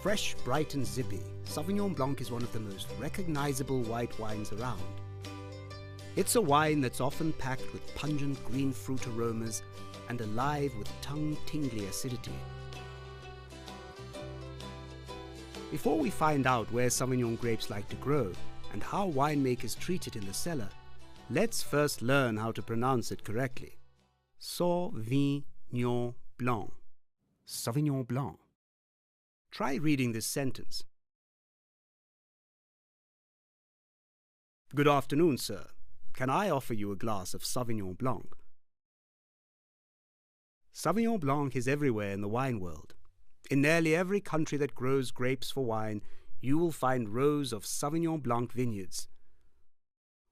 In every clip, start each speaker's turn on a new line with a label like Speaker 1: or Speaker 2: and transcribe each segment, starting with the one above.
Speaker 1: Fresh, bright and zippy, Sauvignon Blanc is one of the most recognizable white wines around. It's a wine that's often packed with pungent green fruit aromas and alive with tongue-tingly acidity. Before we find out where Sauvignon grapes like to grow and how winemakers treat it in the cellar, let's first learn how to pronounce it correctly. Sauvignon Blanc. Sauvignon Blanc. Try reading this sentence. Good afternoon, sir. Can I offer you a glass of Sauvignon Blanc? Sauvignon Blanc is everywhere in the wine world. In nearly every country that grows grapes for wine, you will find rows of Sauvignon Blanc vineyards.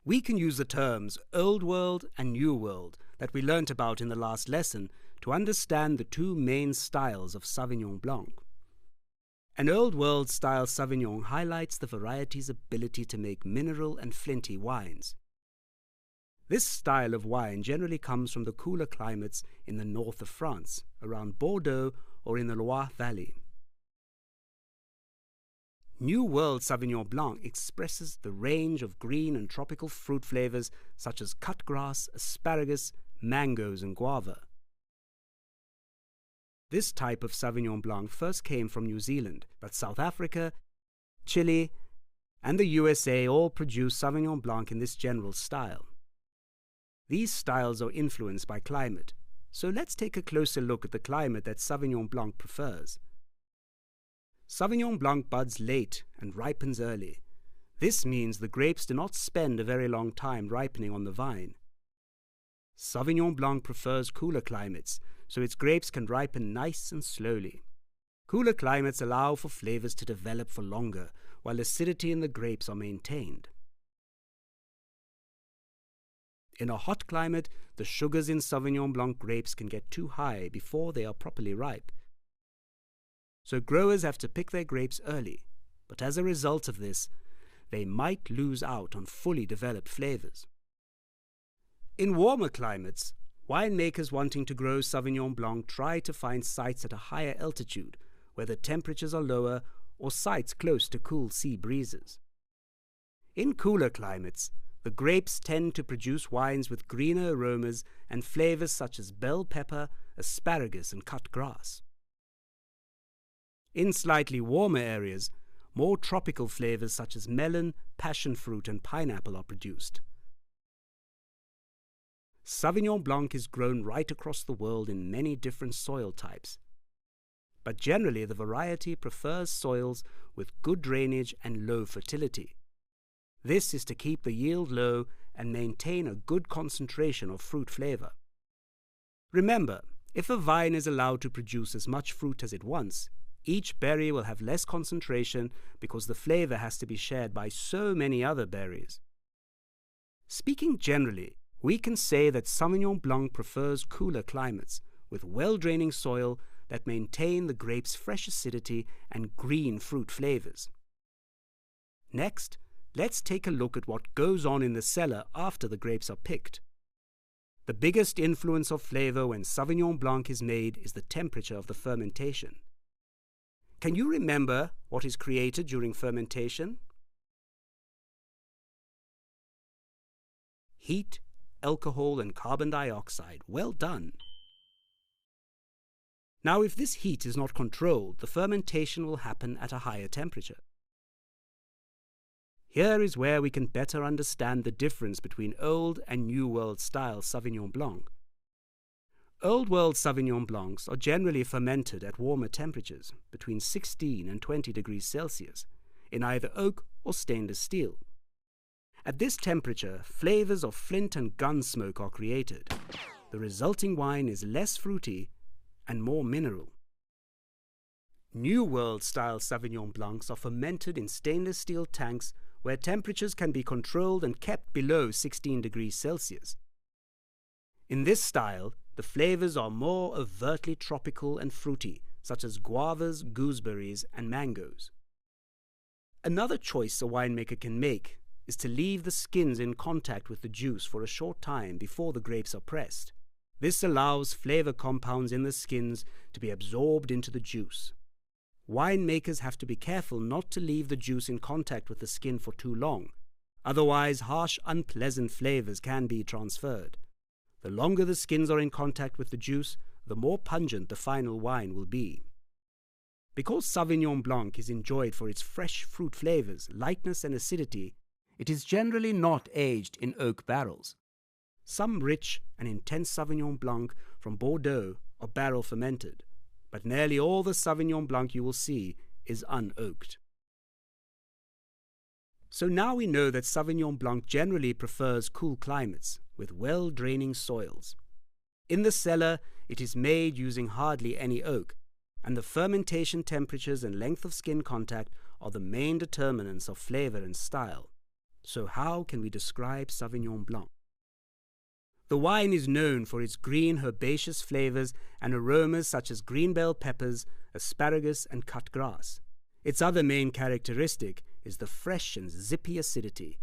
Speaker 1: We can use the terms Old World and New World that we learnt about in the last lesson to understand the two main styles of Sauvignon Blanc. An Old World style Sauvignon highlights the variety's ability to make mineral and flinty wines. This style of wine generally comes from the cooler climates in the north of France, around Bordeaux or in the Loire Valley. New World Sauvignon Blanc expresses the range of green and tropical fruit flavors such as cut grass, asparagus, mangoes and guava. This type of Sauvignon Blanc first came from New Zealand, but South Africa, Chile, and the USA all produce Sauvignon Blanc in this general style. These styles are influenced by climate, so let's take a closer look at the climate that Sauvignon Blanc prefers. Sauvignon Blanc buds late and ripens early. This means the grapes do not spend a very long time ripening on the vine. Sauvignon Blanc prefers cooler climates, so its grapes can ripen nice and slowly. Cooler climates allow for flavors to develop for longer, while acidity in the grapes are maintained. In a hot climate, the sugars in Sauvignon Blanc grapes can get too high before they are properly ripe. So growers have to pick their grapes early, but as a result of this, they might lose out on fully developed flavors. In warmer climates, winemakers wanting to grow Sauvignon Blanc try to find sites at a higher altitude, where the temperatures are lower, or sites close to cool sea breezes. In cooler climates, the grapes tend to produce wines with greener aromas and flavors such as bell pepper, asparagus, and cut grass. In slightly warmer areas, more tropical flavors such as melon, passion fruit, and pineapple are produced. Sauvignon Blanc is grown right across the world in many different soil types. But generally, the variety prefers soils with good drainage and low fertility. This is to keep the yield low and maintain a good concentration of fruit flavor. Remember, if a vine is allowed to produce as much fruit as it wants, each berry will have less concentration because the flavor has to be shared by so many other berries. Speaking generally, we can say that Sauvignon Blanc prefers cooler climates with well-draining soil that maintain the grape's fresh acidity and green fruit flavors. Next, let's take a look at what goes on in the cellar after the grapes are picked. The biggest influence of flavor when Sauvignon Blanc is made is the temperature of the fermentation. Can you remember what is created during fermentation? Heat, alcohol, and carbon dioxide. Well done. Now, if this heat is not controlled, the fermentation will happen at a higher temperature. Here is where we can better understand the difference between Old and New World style Sauvignon Blanc. Old World Sauvignon Blancs are generally fermented at warmer temperatures, between 16 and 20 degrees Celsius, in either oak or stainless steel. At this temperature, flavors of flint and gun smoke are created. The resulting wine is less fruity and more mineral. New World style Sauvignon Blancs are fermented in stainless steel tanks where temperatures can be controlled and kept below 16 degrees Celsius. In this style, the flavors are more overtly tropical and fruity, such as guavas, gooseberries, and mangoes. Another choice a winemaker can make is to leave the skins in contact with the juice for a short time before the grapes are pressed. This allows flavor compounds in the skins to be absorbed into the juice. winemakers have to be careful not to leave the juice in contact with the skin for too long. Otherwise, harsh, unpleasant flavors can be transferred. The longer the skins are in contact with the juice, the more pungent the final wine will be. Because Sauvignon Blanc is enjoyed for its fresh fruit flavors, lightness and acidity, it is generally not aged in oak barrels. Some rich and intense Sauvignon Blanc from Bordeaux are barrel fermented, but nearly all the Sauvignon Blanc you will see is unoaked. So now we know that Sauvignon Blanc generally prefers cool climates with well-draining soils. In the cellar, it is made using hardly any oak, and the fermentation temperatures and length of skin contact are the main determinants of flavor and style. So how can we describe Sauvignon Blanc? The wine is known for its green herbaceous flavors and aromas such as green bell peppers, asparagus, and cut grass. Its other main characteristic is the fresh and zippy acidity.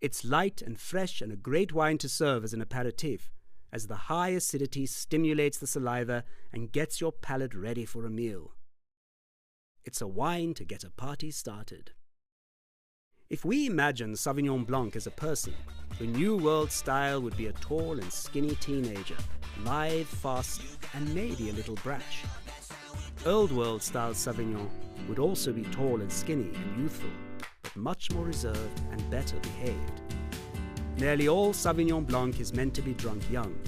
Speaker 1: It's light and fresh and a great wine to serve as an aperitif, as the high acidity stimulates the saliva and gets your palate ready for a meal. It's a wine to get a party started. If we imagine Sauvignon Blanc as a person, the New World style would be a tall and skinny teenager, lithe, fast, and maybe a little brash. Old World style Sauvignon would also be tall and skinny and youthful, but much more reserved and better behaved. Nearly all Sauvignon Blanc is meant to be drunk young.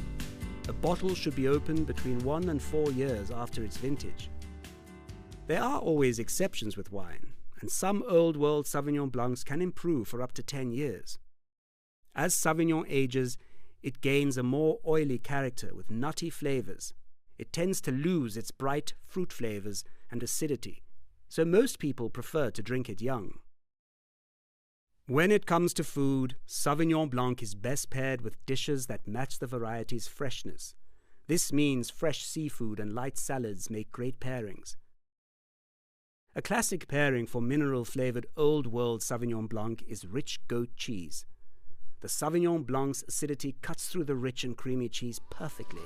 Speaker 1: A bottle should be opened between 1 and 4 years after its vintage. There are always exceptions with wine, and some Old World Sauvignon Blancs can improve for up to 10 years. As Sauvignon ages, it gains a more oily character with nutty flavors. It tends to lose its bright fruit flavors and acidity, so most people prefer to drink it young. When it comes to food, Sauvignon Blanc is best paired with dishes that match the variety's freshness. This means fresh seafood and light salads make great pairings. A classic pairing for mineral-flavored Old World Sauvignon Blanc is rich goat cheese. The Sauvignon Blanc's acidity cuts through the rich and creamy cheese perfectly,